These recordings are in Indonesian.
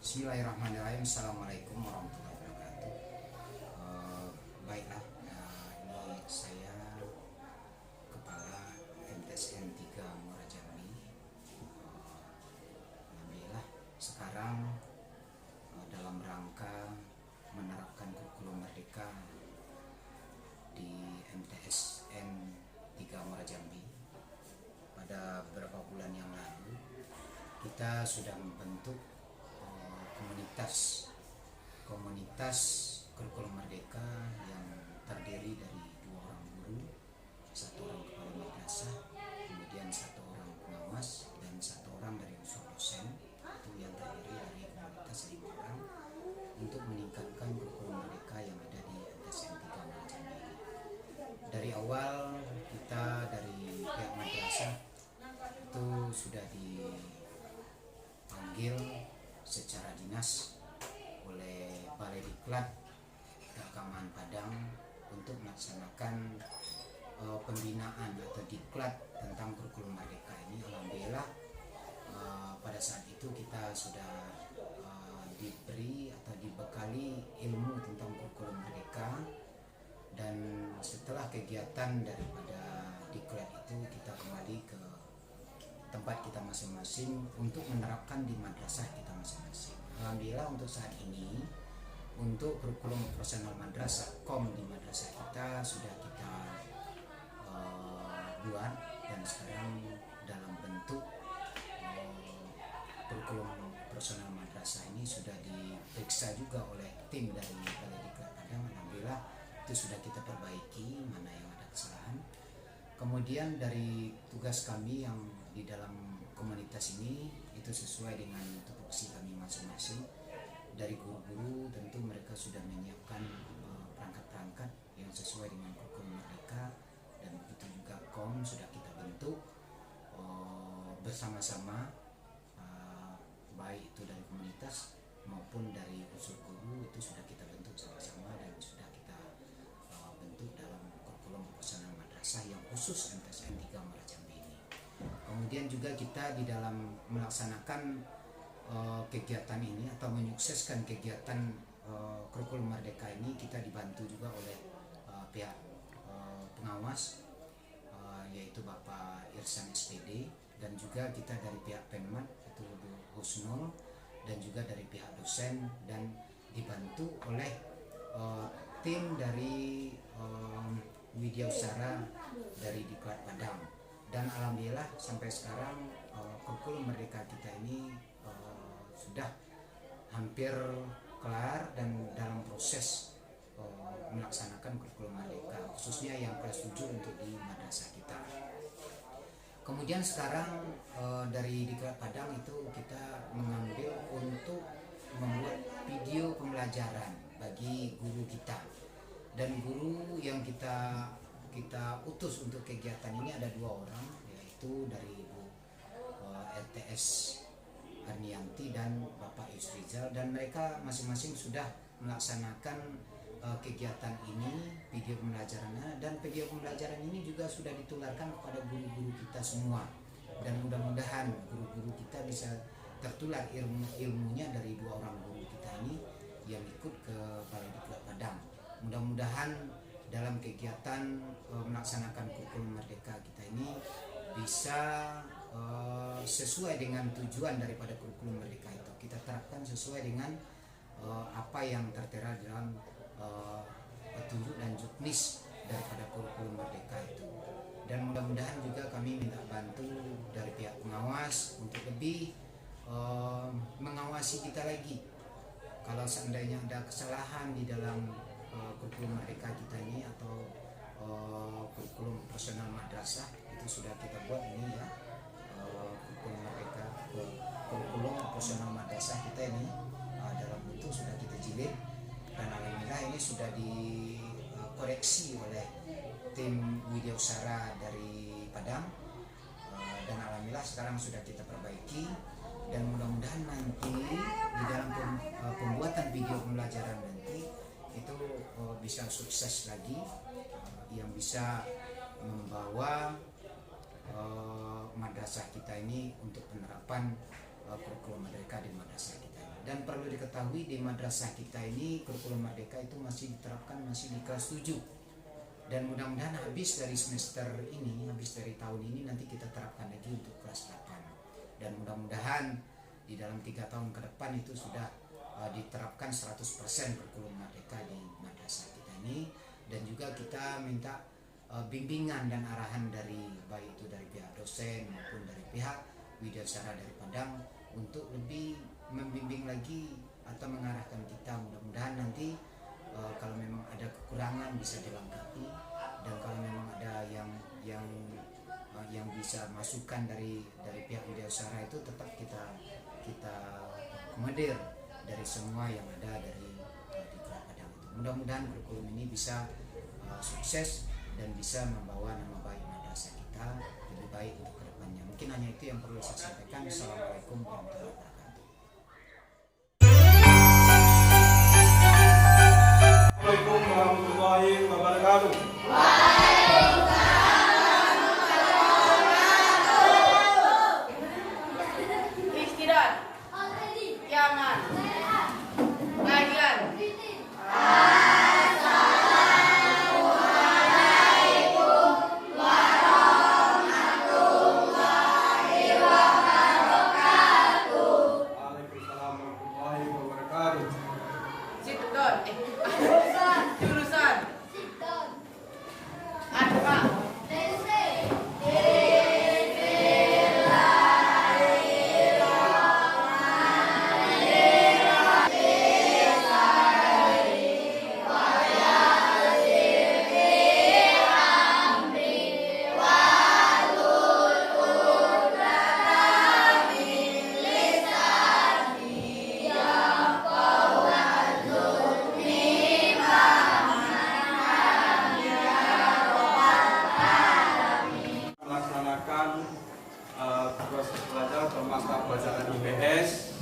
Bismillahirrahmanirrahim. Assalamualaikum warahmatullahi wabarakatuh. Baiklah, ini saya Kepala MTSN 3 Muara Jambi. Alhamdulillah sekarang dalam rangka menerapkan kurikulum merdeka di MTSN 3 Muara Jambi. Pada beberapa bulan yang lalu kita sudah membentuk komunitas kurikulum merdeka yang terdiri dari 2 orang guru, 1 orang kepala madrasah, kemudian 1 orang pengawas dan 1 orang dari unsur dosen. Itu yang terdiri dari komunitas 5 orang untuk meningkatkan kurikulum merdeka yang ada di MTSN 3 Muara Jambi ini. Dari awal kita dari pihak madrasah itu sudah dipanggil secara dinas oleh Balai Diklat Keagamaan Padang untuk melaksanakan pembinaan atau diklat tentang kurikulum merdeka ini. Alhamdulillah pada saat itu kita sudah diberi atau dibekali ilmu tentang kurikulum merdeka, dan setelah kegiatan daripada diklat itu kita kembali ke tempat kita masing-masing untuk menerapkan di madrasah kita masing-masing. Alhamdulillah untuk saat ini untuk kurikulum operasional madrasah di madrasah kita sudah kita buat, dan sekarang dalam bentuk kurikulum operasional madrasah ini sudah diperiksa juga oleh tim dari Balai Diklat Padang. Alhamdulillah itu sudah kita perbaiki mana yang ada kesalahan. Kemudian dari tugas kami yang di dalam komunitas ini itu sesuai dengan tupoksi kami masing-masing. Dari guru-guru tentu mereka sudah menyiapkan perangkat-perangkat yang sesuai dengan kurikulum merdeka, dan begitu juga sudah kita bentuk bersama-sama, baik itu dari komunitas maupun dari unsur guru itu sudah kita bentuk sama-sama dan sudah kita bentuk dalam kurikulum operasional madrasah yang khusus MTSN 3 Muara Jambi ini. Kemudian juga kita di dalam melaksanakan kegiatan ini atau menyukseskan kegiatan kurikulum merdeka ini, kita dibantu juga oleh pihak pengawas, yaitu Bapak Irsan SPD, dan juga kita dari pihak Penmat itu Bu Husnul, dan juga dari pihak dosen, dan dibantu oleh tim dari Widyausaha dari Diklat Padang. Dan alhamdulillah sampai sekarang kurikulum merdeka kita ini sudah hampir kelar dan dalam proses melaksanakan kurikulum merdeka, khususnya yang kelas 7 untuk di madrasah kita. Kemudian sekarang dari Diklat Padang itu kita mengambil untuk membuat video pembelajaran bagi guru kita. Dan guru yang kita utus untuk kegiatan ini ada 2 orang, yaitu dari Ibu LTS Arnianti dan Bapak Yusrizal, dan mereka masing-masing sudah melaksanakan kegiatan ini, video pembelajarannya, dan video pembelajaran ini juga sudah ditularkan kepada guru-guru kita semua, dan mudah-mudahan guru-guru kita bisa tertular ilmunya dari 2 orang guru kita ini yang ikut ke Balai Diklat Padang. Mudah-mudahan dalam kegiatan melaksanakan kurikulum merdeka kita ini bisa sesuai dengan tujuan daripada kurikulum merdeka itu. Kita terapkan sesuai dengan apa yang tertera dalam petunjuk dan juknis daripada kurikulum merdeka itu. Dan mudah-mudahan juga kami minta bantu dari pihak pengawas untuk lebih mengawasi kita lagi. Kalau seandainya ada kesalahan di dalam kurikulum merdeka kita ini atau kurikulum operasional madrasah, itu sudah kita buat ini ya, kurikulum merdeka, kurikulum operasional madrasah kita ini dalam bentuk sudah kita jilid, dan alhamdulillah ini sudah dikoreksi oleh tim Widyausaha dari Padang, dan alhamdulillah sekarang sudah kita perbaiki, dan mudah-mudahan nanti di dalam pembuatan video pembelajaran nanti itu bisa sukses lagi, yang bisa membawa madrasah kita ini untuk penerapan kurikulum merdeka di madrasah kita ini. Dan perlu diketahui di madrasah kita ini kurikulum merdeka itu masih diterapkan masih di kelas 7. Dan mudah-mudahan habis dari semester ini, habis dari tahun ini nanti kita terapkan lagi untuk kelas 8. Dan mudah-mudahan di dalam 3 tahun ke depan itu sudah diterapkan 100% kurikulum merdeka di madrasah kita ini. Dan juga kita minta bimbingan dan arahan dari baik itu dari pihak dosen maupun dari pihak Widyasara dari Padang untuk lebih membimbing lagi atau mengarahkan kita. Mudah-mudahan nanti kalau memang ada kekurangan bisa dilengkapi, dan kalau memang ada yang bisa masukan dari pihak Widyasara itu tetap kita akomodir dari semua yang ada dari di Kelapa Padang itu. Mudah-mudahan kurikulum ini bisa sukses dan bisa membawa nama baik madrasah kita lebih baik untuk kedepannya. Mungkin hanya itu yang perlu saya sampaikan. Assalamualaikum warahmatullahi wabarakatuh. Assalamualaikum warahmatullahi wabarakatuh. Istirahat, kiamat, pengajian. Waalaikumsalam warahmatullahi wabarakatuh. Sit-down. Jurusan. Adva. Melaksanakan proses belajar atau mata pelajaran IPS,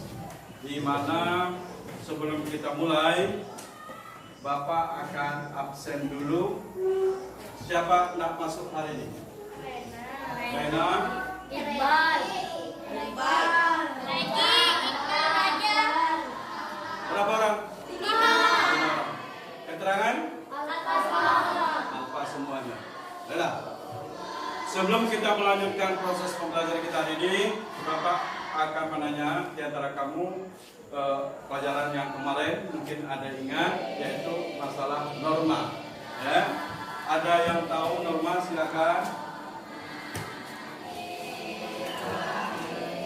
di mana sebelum kita mulai Bapak akan absen dulu. Siapa nak masuk hari ini? Rena. Berapa orang? 5 orang. Keterangan? Alfa semuanya. Baiklah. Sebelum kita melanjutkan proses pembelajaran kita hari ini, Bapak akan menanya di antara kamu pelajaran yang kemarin mungkin ada ingat, yaitu masalah norma. Ya. Ada yang tahu norma? Silakan.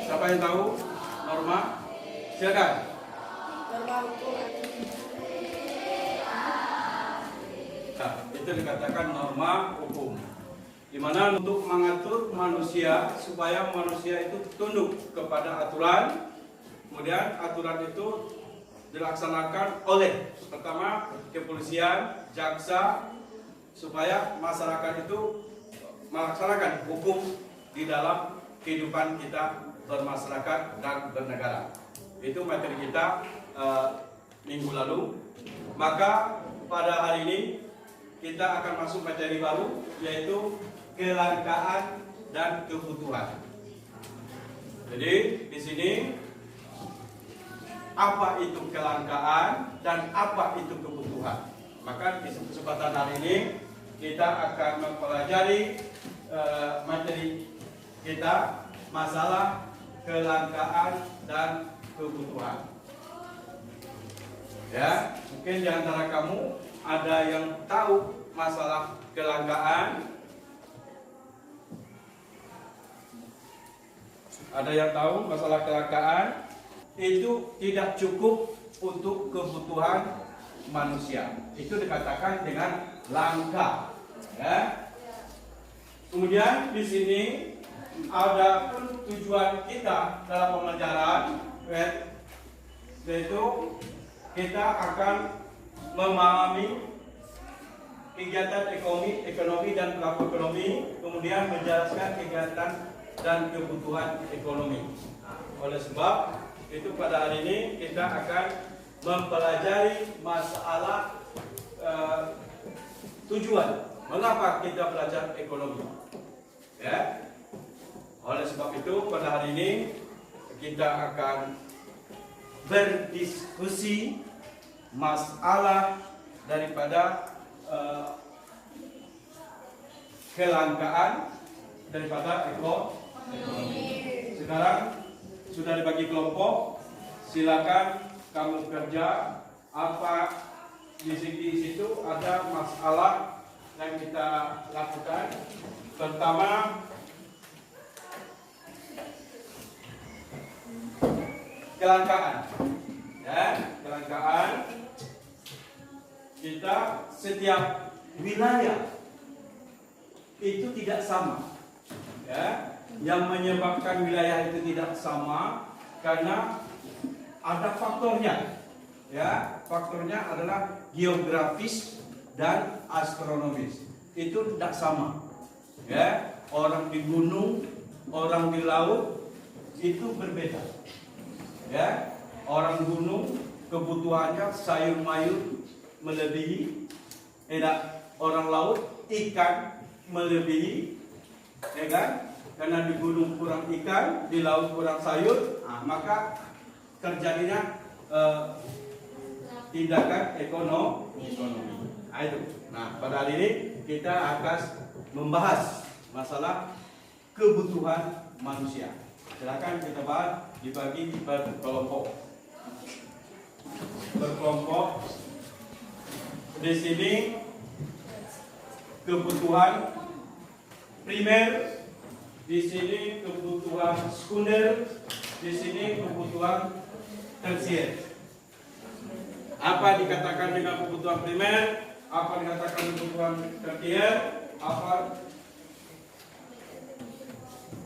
Siapa yang tahu norma? Silakan. Norma hukum. Nah, itu dikatakan norma hukum, di mana untuk mengatur manusia supaya manusia itu tunduk kepada aturan. Kemudian aturan itu dilaksanakan oleh pertama kepolisian, jaksa, supaya masyarakat itu melaksanakan hukum di dalam kehidupan kita bermasyarakat dan bernegara. Itu materi kita minggu lalu. Maka pada hari ini kita akan masuk materi baru, yaitu kelangkaan dan kebutuhan. Jadi di sini apa itu kelangkaan dan apa itu kebutuhan. Maka di kesempatan hari ini kita akan mempelajari materi kita masalah kelangkaan dan kebutuhan. Ya, mungkin di antara kamu ada yang tahu masalah kelangkaan? Ada yang tahu masalah kelangkaan? Itu tidak cukup untuk kebutuhan manusia. Itu dikatakan dengan langka. Ya. Kemudian di sini ada tujuan kita dalam pembelajaran, yaitu kita akan memahami kegiatan ekonomi dan pelaku ekonomi, kemudian menjelaskan kegiatan dan kebutuhan ekonomi. Oleh sebab itu pada hari ini kita akan mempelajari masalah tujuan mengapa kita belajar ekonomi. Ya. Oleh sebab itu pada hari ini kita akan berdiskusi masalah daripada kelangkaan daripada ekonomi. Sekarang sudah dibagi kelompok, silakan kamu kerja apa di situ ada masalah yang kita lakukan. Pertama, kelangkaan, ya, kelangkaan. Kita setiap wilayah itu tidak sama, ya. Yang menyebabkan wilayah itu tidak sama karena ada faktornya, ya. Faktornya adalah geografis dan astronomis. Itu tidak sama, ya. Orang di gunung, orang di laut itu berbeda, ya. Orang gunung kebutuhannya sayur mayur melebihi, orang laut ikan melebihi, ya kan? Karena di gunung kurang ikan, di laut kurang sayur, maka terjadinya tindakan ekonomi. Nah, itu. Nah, pada hari ini kita akan membahas masalah kebutuhan manusia. Silakan kita bahas, dibagi berkelompok. Di sini kebutuhan primer, di sini kebutuhan sekunder, di sini kebutuhan tersier. Apa dikatakan dengan kebutuhan primer? Apa dikatakan kebutuhan tersier? Apa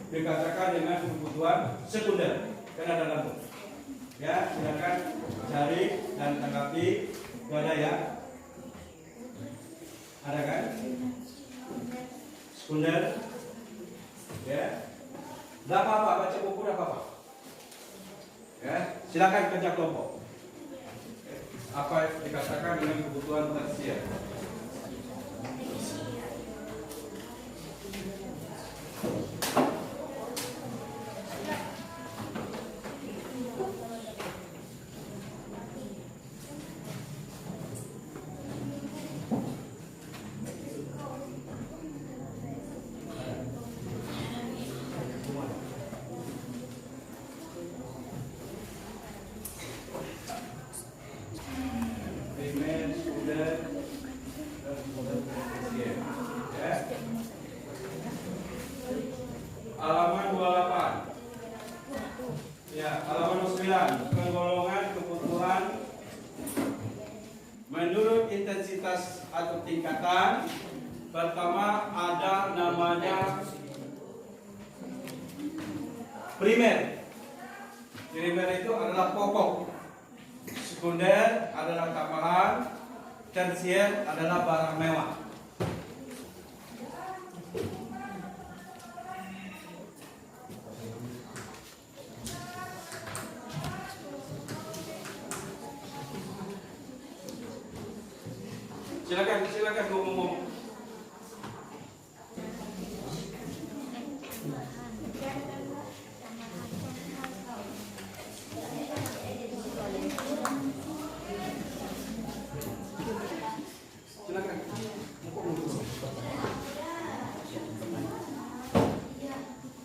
dikatakan dengan kebutuhan sekunder? Kan ada dalam. Ya, silakan cari dan tanggapi. Itu ada ya? Ada kan? Sekunder. Ya. Tidak apa-apa, baca buku tidak apa-apa. Ya, silakan kerja kelompok. Apa dikatakan dengan kebutuhan tersier? Halaman 28. Ya, halaman 29. Penggolongan kebutuhan menurut intensitas atau tingkatan. Pertama ada namanya primer. Primer itu adalah pokok. Sekunder adalah tambahan. Tersier adalah barang mewah. Silakan ngomong. Silakan.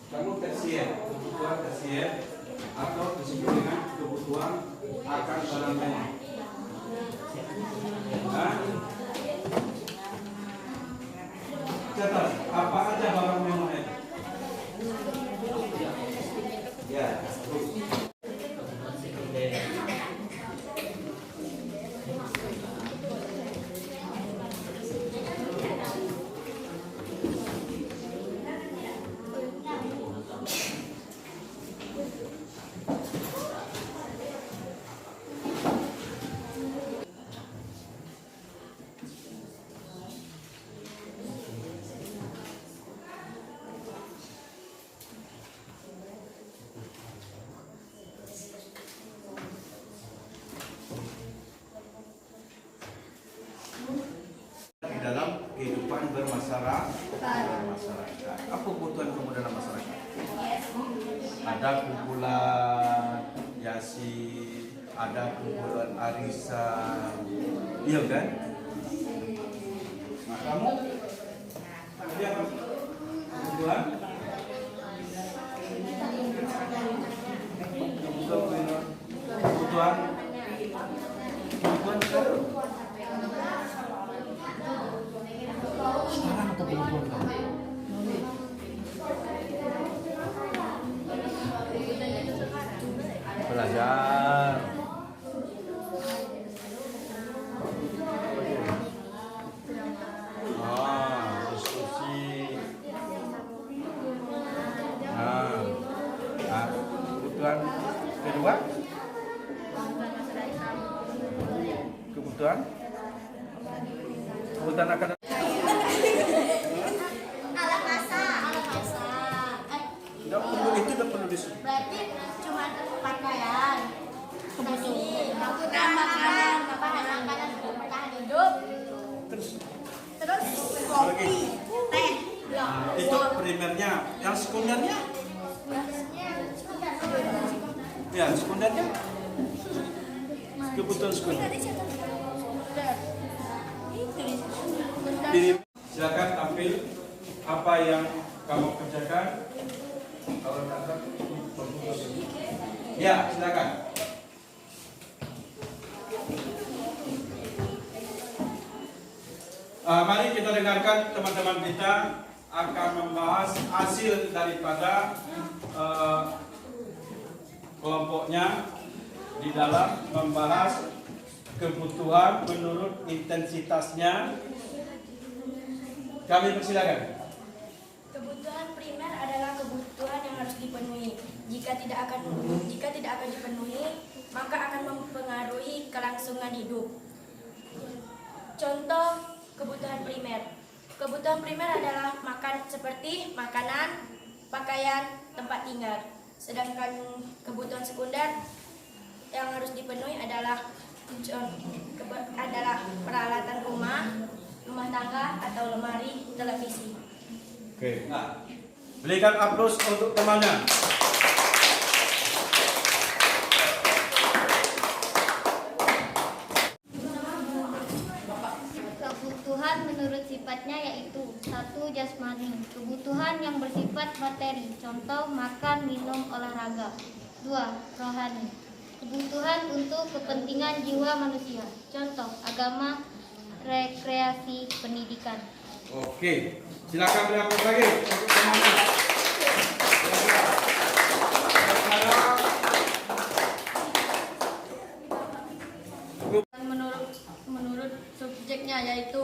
Kamu tersier, kebutuhan tersier atau disebut dengan kebutuhan akan barang mewah. Catat, apa aja barang mewah itu? Ya. Dalam kehidupan bermasyarakat. Apa kebutuhan kamu dalam masyarakat? Ada kumpulan, yasin, ada kumpulan arisan, iya kan? Nah, kamu tadi apa? Kebutuhan? Kebutuhan? Sekarang apa kebutuhan kamu? Belajar. Diskusi. Kebutuhan kedua? Kebutuhan akan Alat masak. tidak perlu, itu tidak perlu disebut. Berarti cuma pakaian. Kebutuhan makanan untuk bertahan hidup. Terus Terus kopi, teh. itu primernya, yang sekundernya? Ya, sekundernya. Kebutuhan sekunder. Diri, silakan tampil apa yang kamu kerjakan. Kalau datang, ya silakan. Mari kita dengarkan teman-teman kita akan membahas hasil daripada kelompoknya di dalam membahas kebutuhan menurut intensitasnya. Kami persilakan. Kebutuhan primer adalah kebutuhan yang harus dipenuhi. Jika tidak akan dipenuhi, maka akan mempengaruhi kelangsungan hidup. Contoh kebutuhan primer. Kebutuhan primer adalah seperti makanan, pakaian, tempat tinggal. Sedangkan kebutuhan sekunder yang harus dipenuhi adalah peralatan rumah tangga atau lemari, televisi. Oke. Nah, berikan aplaus untuk temannya. Kebutuhan menurut sifatnya yaitu 1. Jasmani, kebutuhan yang bersifat materi, contoh makan, minum, olahraga. 2. Rohani, kebutuhan untuk kepentingan jiwa manusia, contoh agama, rekreasi, pendidikan. Oke, silakan beri aplaus lagi untuk temannya. Menurut subjeknya yaitu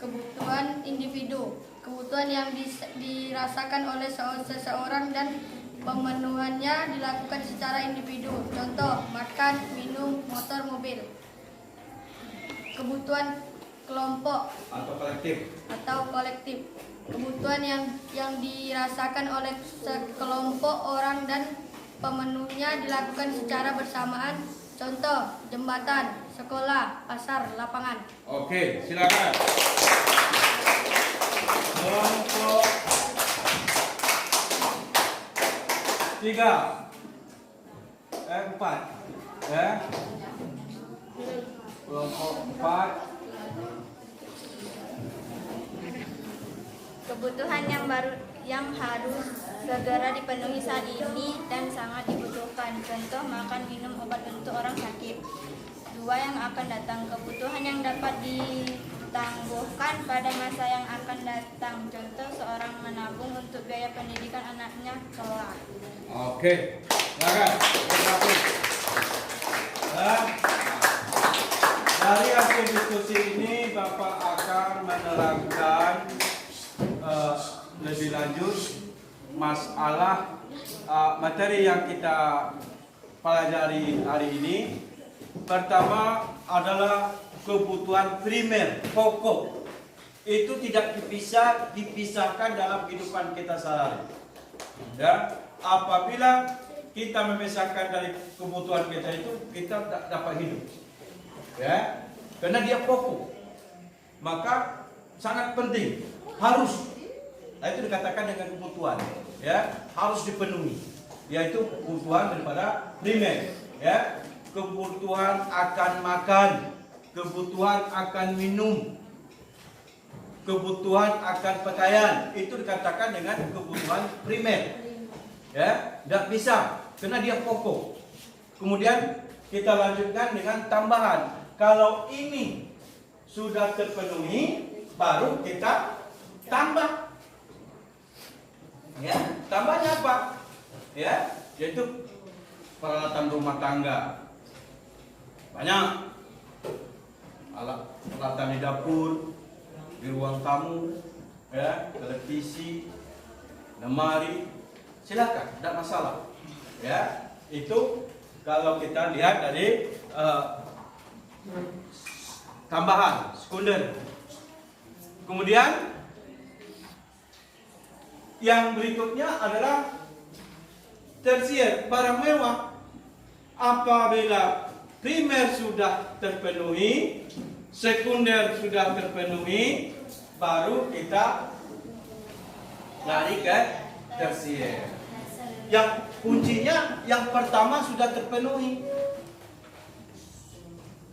kebutuhan individu, kebutuhan yang dirasakan oleh seseorang dan pemenuhannya dilakukan secara individu, contoh makan, minum, motor, mobil. Kebutuhan kelompok atau kolektif, kebutuhan yang dirasakan oleh sekelompok orang dan pemenuhnya dilakukan secara bersamaan, contoh jembatan, sekolah, pasar, lapangan. Oke, silakan. Kelompok 4. Kelompok 4. Kebutuhan yang harus segera dipenuhi saat ini dan sangat dibutuhkan, contoh makan, minum, obat untuk orang sakit. 2. Yang akan datang, kebutuhan yang dapat ditangguhkan pada masa yang akan datang, contoh seorang menabung untuk biaya pendidikan anaknya kelak. Oke, silakan. Dari hasil diskusi ini Bapak akan menerangkan lebih lanjut masalah materi yang kita pelajari hari ini. Pertama adalah kebutuhan primer, pokok. Itu tidak dipisahkan dalam kehidupan kita sehari. Ya, apabila kita memisahkan dari kebutuhan kita itu, kita tak dapat hidup. Ya, karena dia pokok. Maka sangat penting, harus. Nah, itu dikatakan dengan kebutuhan, ya, harus dipenuhi. Yaitu kebutuhan daripada primer, ya. kebutuhan akan makan, kebutuhan akan minum, kebutuhan akan pakaian. Itu dikatakan dengan kebutuhan primer. Ya, tidak bisa karena dia pokok. Kemudian kita lanjutkan dengan tambahan. Kalau ini sudah terpenuhi, baru kita tambah. Ya, tambahnya apa? Ya, yaitu peralatan rumah tangga. Banyak peralatan di dapur, di ruang tamu, ya, televisi, lemari. Silakan, tidak masalah. Ya, itu kalau kita lihat dari tambahan sekunder. Kemudian yang berikutnya adalah tersier, barang mewah. Apabila primer sudah terpenuhi, sekunder sudah terpenuhi, baru kita lari ke tersier. Yang kuncinya yang pertama sudah terpenuhi,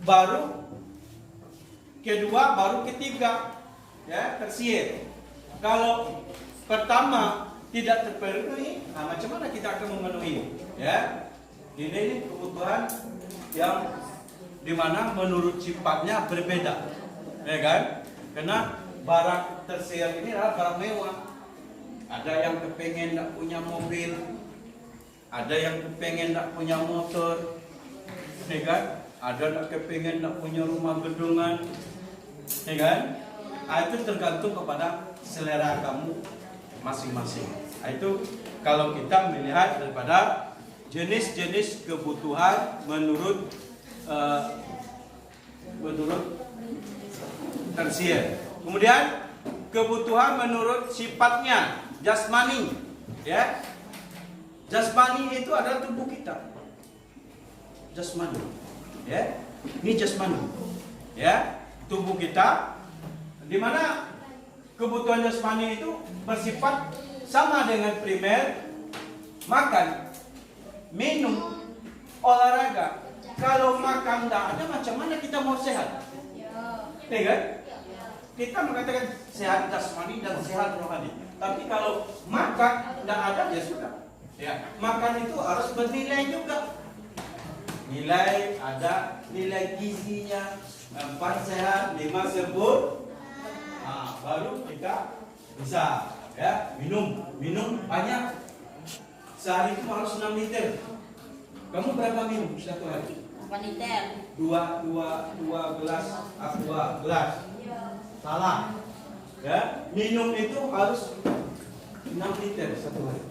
baru kedua, baru ketiga, ya, tersier. Kalau pertama tidak terpenuhi, nah macam mana kita akan memenuhi? Ya, ini kebutuhan yang dimana menurut sifatnya berbeda, ya kan? Karena barang tersier ini adalah barang mewah. Ada yang kepengen tidak punya mobil, ada yang kepengen tidak punya motor, ya kan? Ada yang kepengen tidak punya rumah gedungan, ya kan? Itu tergantung kepada selera kamu masing-masing. Itu kalau kita melihat daripada jenis-jenis kebutuhan menurut tersier. Kemudian kebutuhan menurut sifatnya jasmani, ya. Jasmani itu adalah tubuh kita. Jasmani, ya. Ini jasmani, ya. Tubuh kita, di mana kebutuhan jasmani itu bersifat sama dengan primer, makan, minum, olahraga. Kalau makan tidak ada, macam mana kita mau sehat? Ya kan? Kita mengatakan sehat jasmani dan sehat rohani. Tapi kalau makan tidak ada, ya sudah. Ya, makan itu harus bernilai juga. Nilai ada, nilai gizinya, 4 sehat, 5 sempurna. Nah, baru kita bisa, ya, minum banyak. Sehari itu harus 6 liter. Kamu berapa minum satu hari? 8 liter. Dua gelas aqua gelas. Salah. Ya, minum itu harus 6 liter satu hari.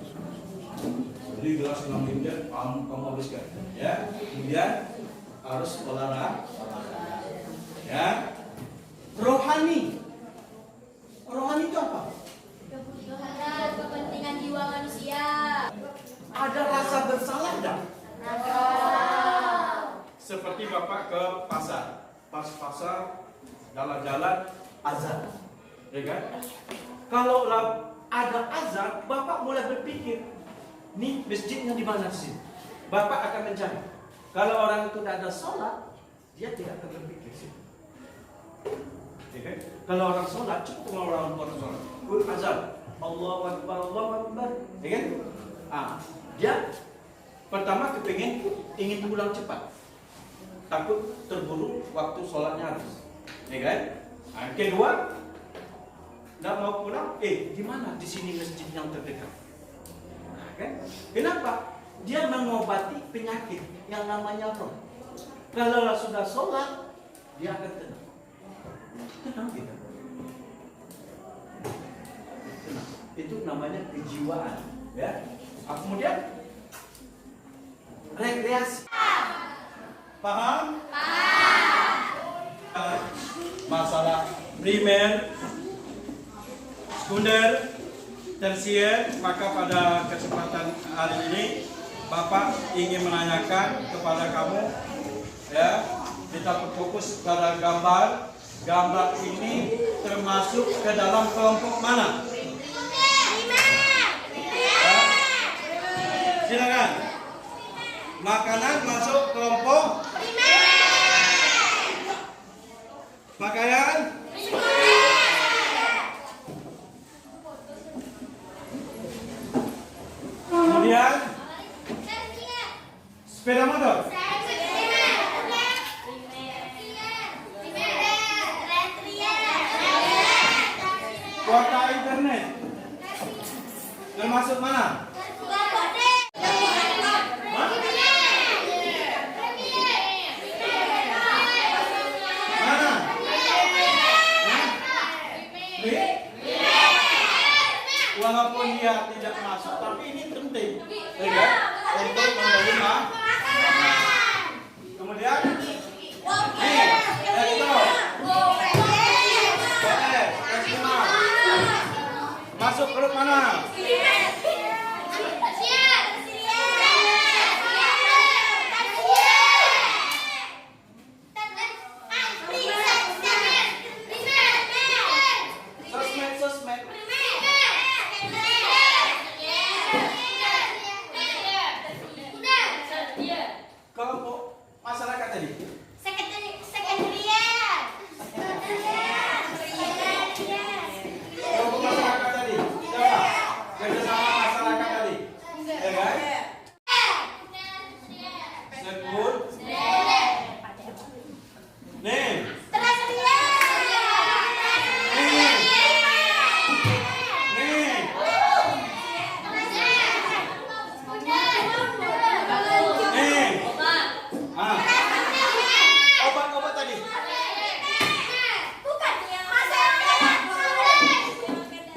Beli gelas 6 liter, kamu habiskan. Ya, kemudian harus olahraga. Ya, rohani. Rohani itu apa? Kebutuhan kepentingan jiwa manusia. Ada rasa bersalah enggak? Seperti Bapak ke pasar. Pas pasar, jalan-jalan, azan. Ya kan? Kalau ada azan, Bapak mulai berpikir, nih masjidnya di mana sih? Bapak akan mencari. Kalau orang itu tidak ada sholat, dia tidak akan berpikir sih. Ya kan? Kalau orang sholat, cukup kalau orang sholat. Azan, Allahu Akbar, Allahu Akbar. Ya kan? Dia pertama ingin pulang cepat, takut terburu waktu sholatnya habis. Ya kan? Kedua, tidak mau pulang. Di mana? Di sini masjid yang terdekat. Kan? Kenapa? Dia mengobati penyakit yang namanya roh. Kalau sudah sholat, dia akan tenang. Tenang kita. Tenang. Itu namanya kejiwaan. Ya. Kemudian rekreasi. Paham? Paham. Masalah primer, sekunder, tersier. Maka pada kesempatan hari ini Bapak ingin menanyakan kepada kamu, ya, kita berfokus pada gambar. Gambar ini termasuk ke dalam kelompok mana? Ya. Silakan. Makanan masuk kelompok pakaian kemudian sepeda motor kuota internet termasuk mana? Mana? Walaupun dia tidak masuk, tapi ini penting, ya, untuk menerima. Kemudian, masuk grup mana? Sosmed. Kelompok masyarakat tadi. Kelompok masyarakat tadi. Siapa? Kerjasama masyarakat tadi. Ya kan? Sebut. Name. Obat-obat tadi.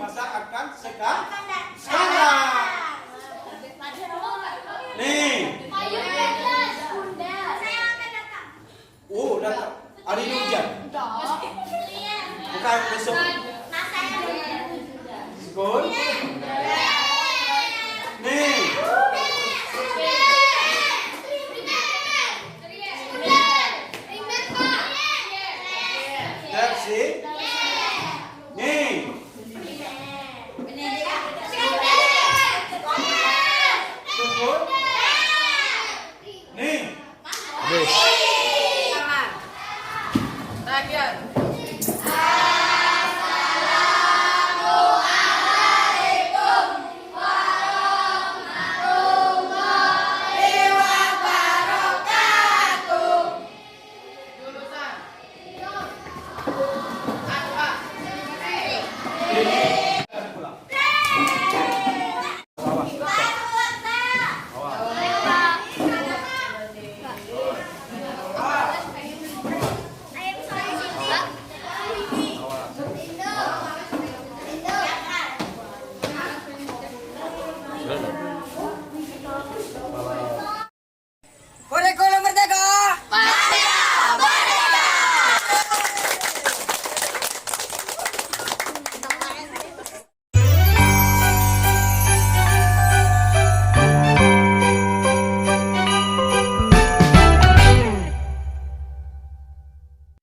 Masa akan sekarang. Nih. Oh, datang. Hari ini hujan. Bukan besok. Sekolah. Nih. That's it. Nih. Sebut. Nih. Terakhir.